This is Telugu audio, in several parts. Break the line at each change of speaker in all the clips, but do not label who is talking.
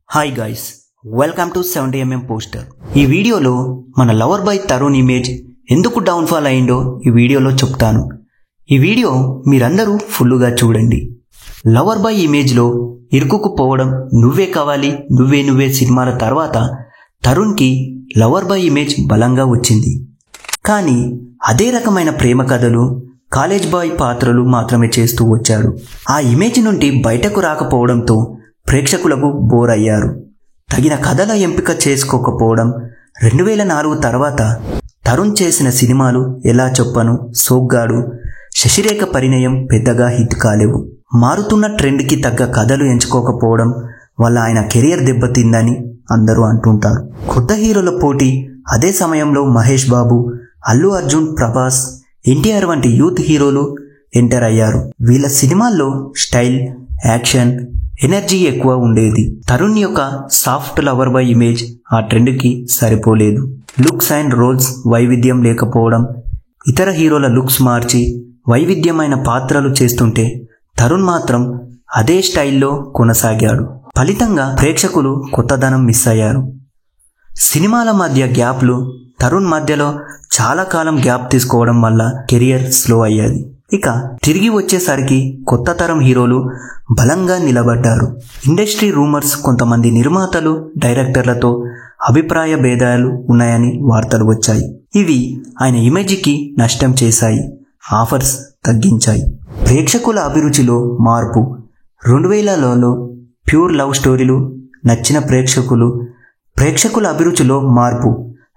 Hi guys, welcome to 70mm poster. ఈ వీడియోలో మన లవర్ బాయ్ తరుణ్ ఇమేజ్ ఎందుకు డౌన్ఫాల్ అయిందో ఈ వీడియోలో చెప్తాను. ఈ వీడియో మీరందరూ ఫుల్లుగా చూడండి. లవర్ బాయ్ ఇమేజ్లో ఇరుక్కుపోవడం, నువ్వే కావాలి నువ్వే సినిమాల తర్వాత తరుణ్కి లవర్ బాయ్ ఇమేజ్ బలంగా వచ్చింది. కానీ అదే రకమైన ప్రేమ కథలు, కాలేజ్ బాయ్ పాత్రలు మాత్రమే చేస్తూ వచ్చాడు. ఆ ఇమేజ్ నుండి బయటకు రాకపోవడంతో ప్రేక్షకులకు బోర్ అయ్యారు. తగిన కథల ఎంపిక చేసుకోకపోవడం. 2004 తర్వాత తరుణ్ చేసిన సినిమాలు ఎలా చెప్పను, సోగ్గాడు, శశిరేఖ పరిణయం పెద్దగా హిట్ కాలేవు. మారుతున్న ట్రెండ్కి తగ్గ కథలు ఎంచుకోకపోవడం వల్ల ఆయన కెరియర్ దెబ్బతిందని అందరూ అంటుంటారు. కొత్త హీరోల పోటీ. అదే సమయంలో మహేష్ బాబు, అల్లు అర్జున్, ప్రభాస్, ఎన్టీఆర్ వంటి యూత్ హీరోలు ఎంటర్ అయ్యారు. వీళ్ళ సినిమాల్లో స్టైల్, యాక్షన్, ఎనర్జీ ఎక్కువ ఉండేది. తరుణ్ యొక్క సాఫ్ట్ లవర్ బాయ్ ఇమేజ్ ఆ ట్రెండ్కి సరిపోలేదు. లుక్స్ అండ్ రోల్స్ వైవిధ్యం లేకపోవడం. ఇతర హీరోల లుక్స్ మార్చి వైవిధ్యమైన పాత్రలు చేస్తుంటే తరుణ్ మాత్రం అదే స్టైల్లో కొనసాగాడు. ఫలితంగా ప్రేక్షకులు కొత్తదనం మిస్ అయ్యారు. సినిమాల మధ్య గ్యాప్లు. తరుణ్ మధ్యలో చాలా కాలం గ్యాప్ తీసుకోవడం వల్ల కెరియర్ స్లో అయ్యేది. ఇక తిరిగి వచ్చేసరికి కొత్త తరం హీరోలు బలంగా నిలబడ్డారు. Industry rumours. కొంతమంది నిర్మాతలు, డైరెక్టర్లతో అభిప్రాయ భేదాలు ఉన్నాయని వార్తలు వచ్చాయి. ఇవి ఆయన ఇమేజ్కి నష్టం చేశాయి. ఆఫర్స్ తగ్గించాయి. ప్రేక్షకుల అభిరుచిలో మార్పు. 2000లలో ప్యూర్ లవ్ స్టోరీలు నచ్చిన ప్రేక్షకుల అభిరుచిలో మార్పు.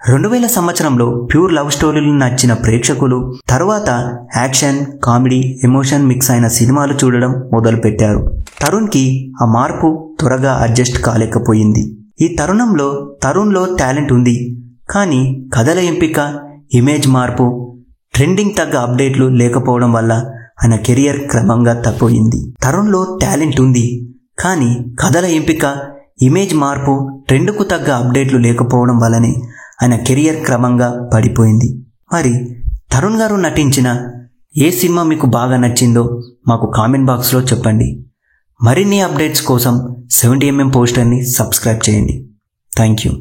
2000 సంవత్సరంలో ప్యూర్ లవ్ స్టోరీలు నచ్చిన ప్రేక్షకులు తర్వాత యాక్షన్, కామెడీ, ఎమోషన్ మిక్స్ అయిన సినిమాలు చూడడం మొదలుపెట్టారు. తరుణ్కి ఆ మార్పు త్వరగా అడ్జస్ట్ కాలేకపోయింది. ఈ తరుణంలో తరుణ్లో టాలెంట్ ఉంది, కానీ కథల ఎంపిక, ఇమేజ్ మార్పు, ట్రెండింగ్ తగ్గ అప్డేట్లు లేకపోవడం వల్ల ఆయన కెరియర్ క్రమంగా తగ్గిపోయింది. తరుణ్లో టాలెంట్ ఉంది, కానీ కథల ఎంపిక, ఇమేజ్ మార్పు, ట్రెండ్కు తగ్గ అప్డేట్లు లేకపోవడం వల్లనే ఆయన కెరియర్ క్రమంగా పడిపోయింది. మరి తరుణ్ గారు నటించిన ఏ సినిమా మీకు బాగా నచ్చిందో మాకు కామెంట్ బాక్స్లో చెప్పండి. మరిన్ని అప్డేట్స్ కోసం 70mm పోస్టర్ని సబ్స్క్రైబ్ చేయండి. Thank you.